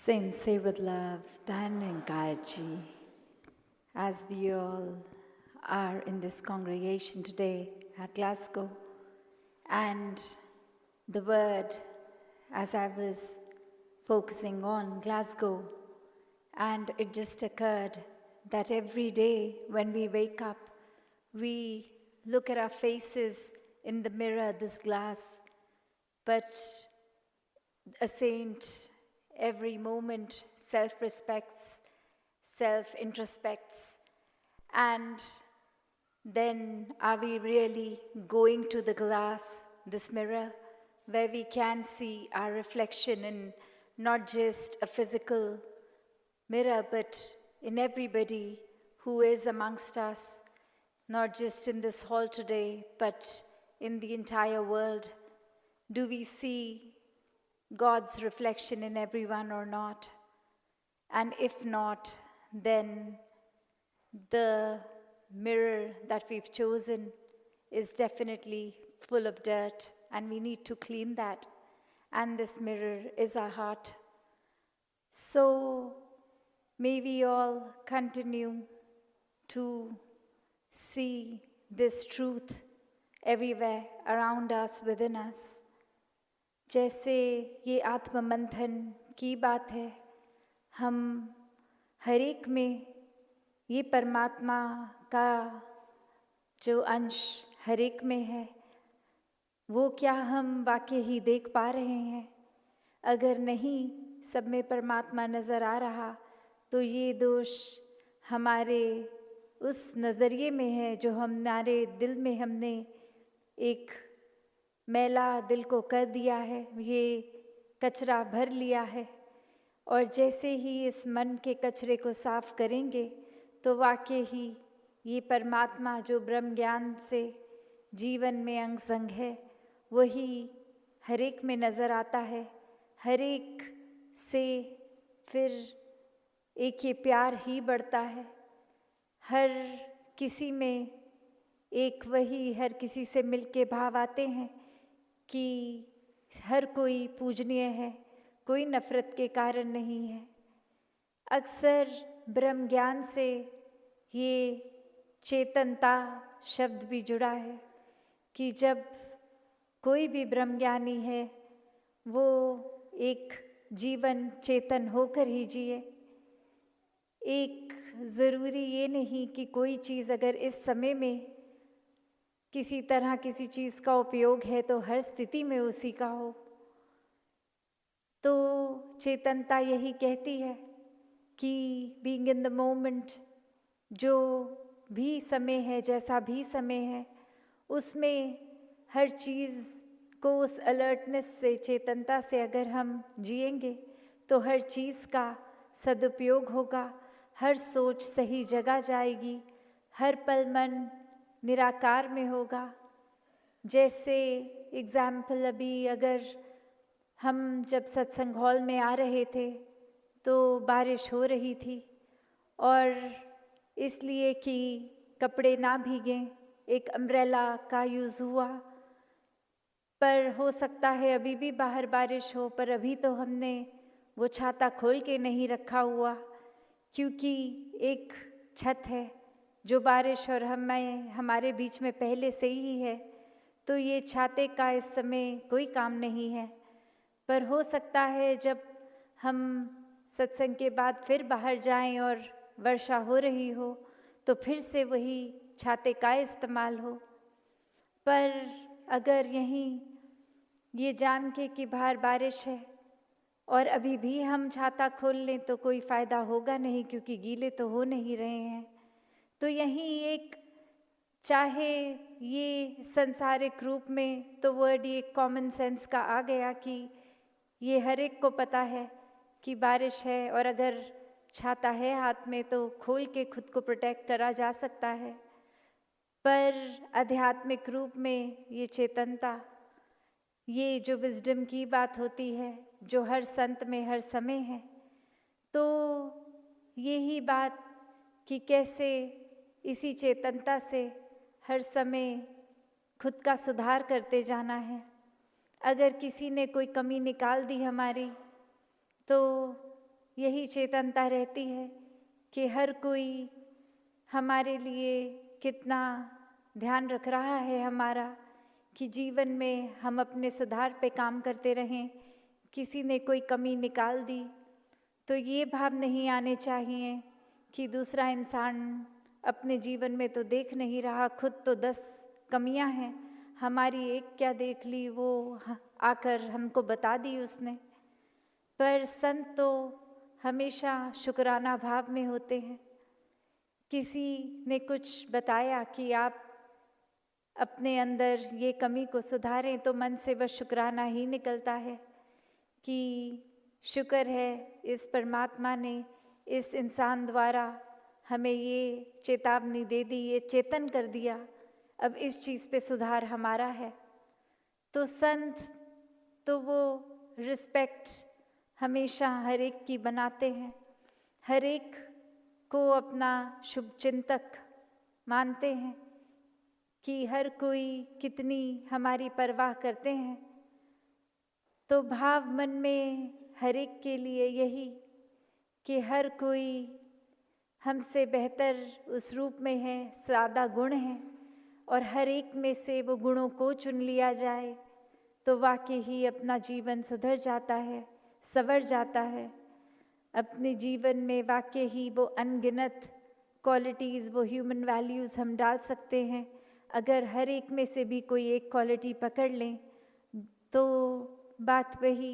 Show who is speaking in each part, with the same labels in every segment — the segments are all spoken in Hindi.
Speaker 1: Saints say with love, Dhan and Gayaji, as we all are in this congregation today at Glasgow, and the word, as I was focusing on Glasgow, and it just occurred that every day when we wake up, we look at our faces in the mirror, this glass, but a saint every moment self-respects, self-introspects, and then are we really going to the glass, this mirror, where we can see our reflection in not just a physical mirror, but in everybody who is amongst us, not just in this hall today, but in the entire world? Do we see God's reflection in everyone or not? And if not, then the mirror that we've chosen is definitely full of dirt, and we need to clean that. And this mirror is our heart. So may we all continue to see this truth everywhere around us, within us. जैसे ये आत्म मंथन की बात है, हम हर एक में ये परमात्मा का जो अंश हर एक में है, वो क्या हम वाकई ही देख पा रहे हैं? अगर नहीं सब में परमात्मा नज़र आ रहा, तो ये दोष हमारे उस नज़रिए में है जो हमारे दिल में हमने एक मैला दिल को कर दिया है, ये कचरा भर लिया है। और जैसे ही इस मन के कचरे को साफ करेंगे, तो वाकई ही ये परमात्मा जो ब्रह्म ज्ञान से जीवन में अंग संग है, वही हर एक में नज़र आता है। हर एक से फिर एक ये प्यार ही बढ़ता है। हर किसी में एक वही हर किसी से मिलके भाव आते हैं कि हर कोई पूजनीय है, कोई नफ़रत के कारण नहीं है। अक्सर ब्रह्म ज्ञान से ये चेतनता शब्द भी जुड़ा है कि जब कोई भी ब्रह्म ज्ञानी है, वो एक जीवन चेतन होकर ही जिए। एक ज़रूरी ये नहीं कि कोई चीज़ अगर इस समय में किसी तरह किसी चीज़ का उपयोग है तो हर स्थिति में उसी का हो। तो चेतनता यही कहती है कि बीइंग इन द मोमेंट, जो भी समय है, जैसा भी समय है, उसमें हर चीज़ को उस अलर्टनेस से, चेतनता से अगर हम जिएंगे, तो हर चीज़ का सदुपयोग होगा, हर सोच सही जगह जाएगी, हर पल मन निराकार में होगा। जैसे एग्ज़ाम्पल, अभी अगर हम जब सत्संग हॉल में आ रहे थे तो बारिश हो रही थी, और इसलिए कि कपड़े ना भीगें एक अम्ब्रेला का यूज़ हुआ। पर हो सकता है अभी भी बाहर बारिश हो, पर अभी तो हमने वो छाता खोल के नहीं रखा हुआ, क्योंकि एक छत है जो बारिश और हमारे बीच में पहले से ही है, तो ये छाते का इस समय कोई काम नहीं है। पर हो सकता है जब हम सत्संग के बाद फिर बाहर जाएं और वर्षा हो रही हो, तो फिर से वही छाते का इस्तेमाल हो। पर अगर यहीं ये जान के कि बाहर बारिश है और अभी भी हम छाता खोल लें, तो कोई फ़ायदा होगा नहीं, क्योंकि गीले तो हो नहीं रहे हैं। तो यहीं एक, चाहे ये संसारिक रूप में तो वर्ड ये कॉमन सेंस का आ गया कि ये हर एक को पता है कि बारिश है, और अगर छाता है हाथ में तो खोल के खुद को प्रोटेक्ट करा जा सकता है। पर आध्यात्मिक रूप में ये चेतनता, ये जो विजडम की बात होती है, जो हर संत में हर समय है, तो यही बात कि कैसे इसी चेतनता से हर समय खुद का सुधार करते जाना है। अगर किसी ने कोई कमी निकाल दी हमारी, तो यही चेतनता रहती है कि हर कोई हमारे लिए कितना ध्यान रख रहा है हमारा, कि जीवन में हम अपने सुधार पे काम करते रहें। किसी ने कोई कमी निकाल दी तो ये भाव नहीं आने चाहिए कि दूसरा इंसान अपने जीवन में तो देख नहीं रहा, खुद तो 10 कमियां हैं, हमारी एक क्या देख ली, वो आकर हमको बता दी उसने। पर संत तो हमेशा शुक्राना भाव में होते हैं। किसी ने कुछ बताया कि आप अपने अंदर ये कमी को सुधारें, तो मन से बस शुक्राना ही निकलता है कि शुक्र है इस परमात्मा ने इस इंसान द्वारा हमें ये चेतावनी दे दी, ये चेतन कर दिया, अब इस चीज़ पे सुधार हमारा है। तो संत तो वो रिस्पेक्ट हमेशा हर एक की बनाते हैं, हर एक को अपना शुभचिंतक मानते हैं कि हर कोई कितनी हमारी परवाह करते हैं। तो भाव मन में हर एक के लिए यही कि हर कोई हमसे बेहतर उस रूप में है, सादा गुण है, और हर एक में से वो गुणों को चुन लिया जाए तो वाकई ही अपना जीवन सुधर जाता है, संवर जाता है। अपने जीवन में वाकई ही वो अनगिनत क्वालिटीज़, वो ह्यूमन वैल्यूज़ हम डाल सकते हैं। अगर हर एक में से भी कोई एक क्वालिटी पकड़ लें तो बात वही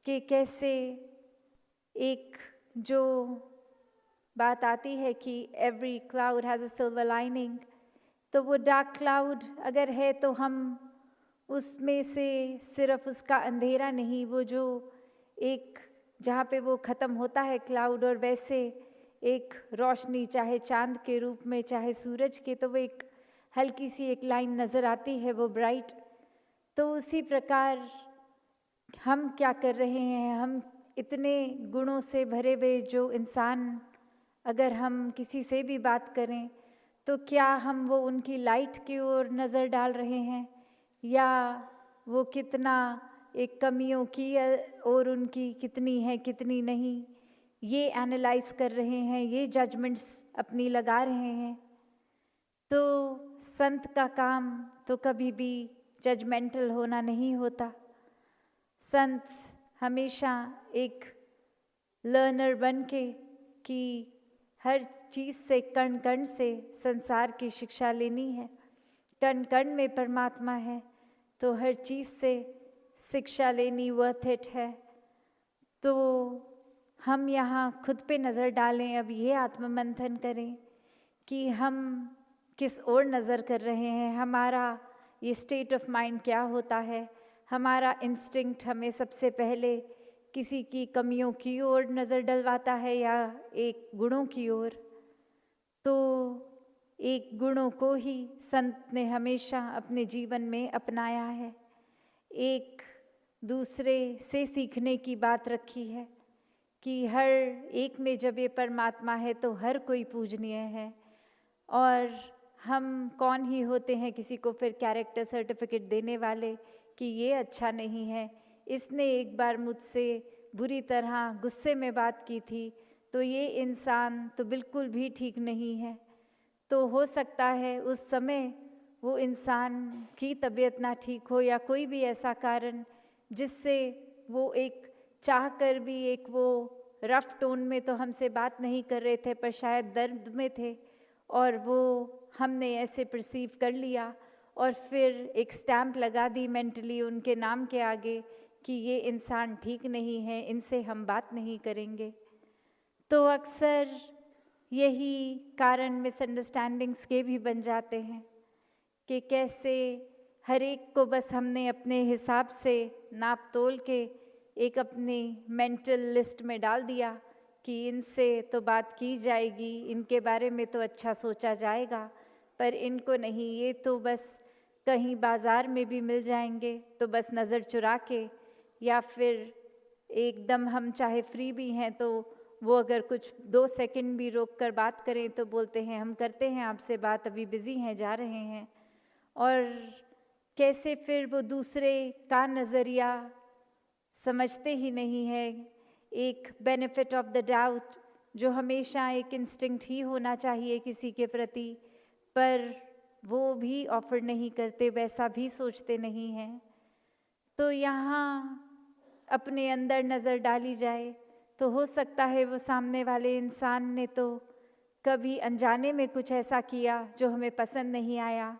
Speaker 1: कि कैसे एक जो बात आती है कि every cloud has a silver lining, तो वो डार्क क्लाउड अगर है तो हम उसमें से सिर्फ उसका अंधेरा नहीं, वो जो एक जहाँ पे वो ख़त्म होता है क्लाउड, और वैसे एक रोशनी, चाहे चांद के रूप में चाहे सूरज के, तो वो एक हल्की सी एक लाइन नज़र आती है, वो ब्राइट। तो उसी प्रकार हम क्या कर रहे हैं, हम इतने गुणों से भरे हुए जो इंसान, अगर हम किसी से भी बात करें तो क्या हम वो उनकी लाइट की ओर नज़र डाल रहे हैं या वो कितना एक कमियों की और उनकी कितनी है कितनी नहीं, ये एनालाइज कर रहे हैं, ये जजमेंट्स अपनी लगा रहे हैं। तो संत का काम तो कभी भी जजमेंटल होना नहीं होता। संत हमेशा एक लर्नर बन के कि हर चीज़ से, कण कण से संसार की शिक्षा लेनी है, कण कण में परमात्मा है, तो हर चीज़ से शिक्षा लेनी वर्थ इट है। तो हम यहाँ खुद पे नज़र डालें, अब ये आत्ममंथन करें कि हम किस ओर नज़र कर रहे हैं, हमारा ये स्टेट ऑफ माइंड क्या होता है। हमारा इंस्टिंक्ट हमें सबसे पहले किसी की कमियों की ओर नज़र डलवाता है या एक गुणों की ओर। तो एक गुणों को ही संत ने हमेशा अपने जीवन में अपनाया है, एक दूसरे से सीखने की बात रखी है कि हर एक में जब ये परमात्मा है तो हर कोई पूजनीय है। और हम कौन ही होते हैं किसी को फिर कैरेक्टर सर्टिफिकेट देने वाले कि ये अच्छा नहीं है, इसने एक बार मुझसे बुरी तरह गुस्से में बात की थी तो ये इंसान तो बिल्कुल भी ठीक नहीं है। तो हो सकता है उस समय वो इंसान की तबीयत ना ठीक हो या कोई भी ऐसा कारण जिससे वो एक चाह कर भी एक वो रफ टोन में तो हमसे बात नहीं कर रहे थे, पर शायद दर्द में थे और वो हमने ऐसे परसीव कर लिया और फिर एक स्टैम्प लगा दी मेंटली उनके नाम के आगे कि ये इंसान ठीक नहीं है, इनसे हम बात नहीं करेंगे। तो अक्सर यही कारण मिसअंडरस्टैंडिंग्स के भी बन जाते हैं कि कैसे हर एक को बस हमने अपने हिसाब से नाप तोल के एक अपनी मेंटल लिस्ट में डाल दिया कि इनसे तो बात की जाएगी, इनके बारे में तो अच्छा सोचा जाएगा, पर इनको नहीं, ये तो बस कहीं बाज़ार में भी मिल जाएंगे तो बस नज़र चुरा के, या फिर एकदम हम चाहे फ्री भी हैं तो वो अगर कुछ 2 सेकंड भी रोक कर बात करें तो बोलते हैं हम करते हैं आपसे बात, अभी बिज़ी हैं, जा रहे हैं। और कैसे फिर वो दूसरे का नज़रिया समझते ही नहीं है। एक बेनिफिट ऑफ द डाउट, जो हमेशा एक इंस्टिंक्ट ही होना चाहिए किसी के प्रति, पर वो भी ऑफर नहीं करते, वैसा भी सोचते नहीं हैं। तो यहाँ अपने अंदर नज़र डाली जाए तो हो सकता है वो सामने वाले इंसान ने तो कभी अनजाने में कुछ ऐसा किया जो हमें पसंद नहीं आया,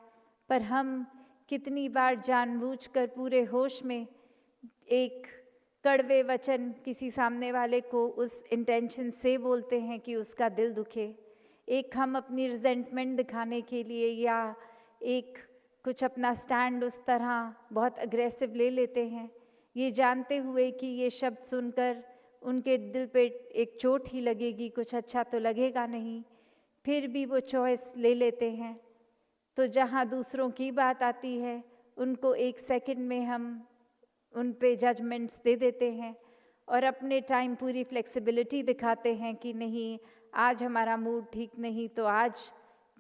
Speaker 1: पर हम कितनी बार जानबूझकर पूरे होश में एक कड़वे वचन किसी सामने वाले को उस इंटेंशन से बोलते हैं कि उसका दिल दुखे। एक हम अपनी रिजेंटमेंट दिखाने के लिए या एक कुछ अपना स्टैंड उस तरह बहुत अग्रेसिव ले लेते हैं, ये जानते हुए कि ये शब्द सुनकर उनके दिल पे एक चोट ही लगेगी, कुछ अच्छा तो लगेगा नहीं, फिर भी वो चॉइस ले लेते हैं। तो जहाँ दूसरों की बात आती है, उनको एक सेकंड में हम उन पे जजमेंट्स दे देते हैं और अपने टाइम पूरी फ्लेक्सिबिलिटी दिखाते हैं कि नहीं, आज हमारा मूड ठीक नहीं, तो आज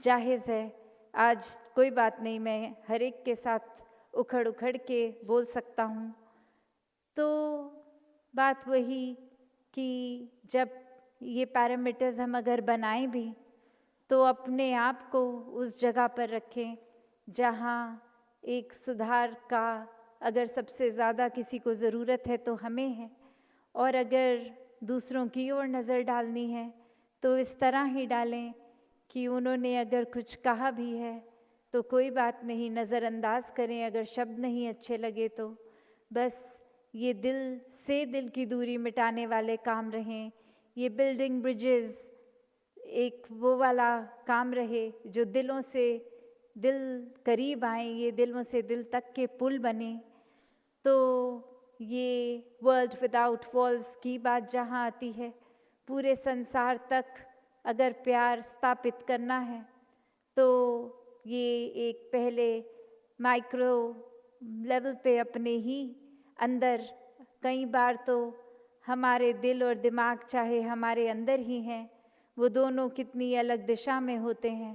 Speaker 1: जायज़ है, आज कोई बात नहीं, मैं हर एक के साथ उखड़ उखड़ के बोल सकता हूँ। तो बात वही कि जब ये पैरामीटर्स हम अगर बनाएं भी, तो अपने आप को उस जगह पर रखें जहाँ एक सुधार का अगर सबसे ज़्यादा किसी को ज़रूरत है तो हमें है, और अगर दूसरों की ओर नज़र डालनी है तो इस तरह ही डालें कि उन्होंने अगर कुछ कहा भी है तो कोई बात नहीं, नज़रअंदाज करें, अगर शब्द नहीं अच्छे लगे तो बस ये दिल से दिल की दूरी मिटाने वाले काम रहें। ये बिल्डिंग ब्रिजेस एक वो वाला काम रहे जो दिलों से दिल करीब आए, ये दिलों से दिल तक के पुल बने। तो ये वर्ल्ड विदाउट वॉल्स की बात जहाँ आती है, पूरे संसार तक अगर प्यार स्थापित करना है तो ये एक पहले माइक्रो लेवल पे अपने ही अंदर, कई बार तो हमारे दिल और दिमाग चाहे हमारे अंदर ही हैं, वो दोनों कितनी अलग दिशा में होते हैं,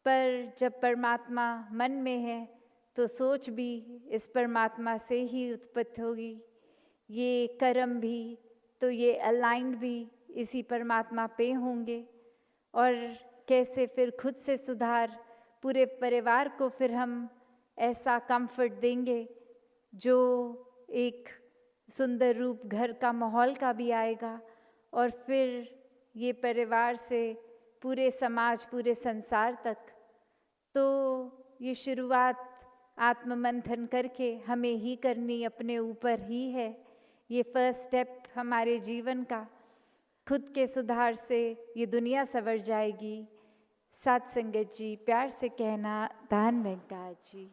Speaker 1: पर जब परमात्मा मन में है तो सोच भी इस परमात्मा से ही उत्पत्ति होगी। ये कर्म भी तो ये अलाइंड भी इसी परमात्मा पे होंगे। और कैसे फिर खुद से सुधार, पूरे परिवार को फिर हम ऐसा कंफर्ट देंगे जो एक सुंदर रूप घर का माहौल का भी आएगा, और फिर ये परिवार से पूरे समाज, पूरे संसार तक। तो ये शुरुआत आत्ममंथन करके हमें ही करनी, अपने ऊपर ही है। ये फर्स्ट स्टेप हमारे जीवन का, खुद के सुधार से ये दुनिया संवर जाएगी। साथ संगत जी, प्यार से कहना, धन्यवाद जी।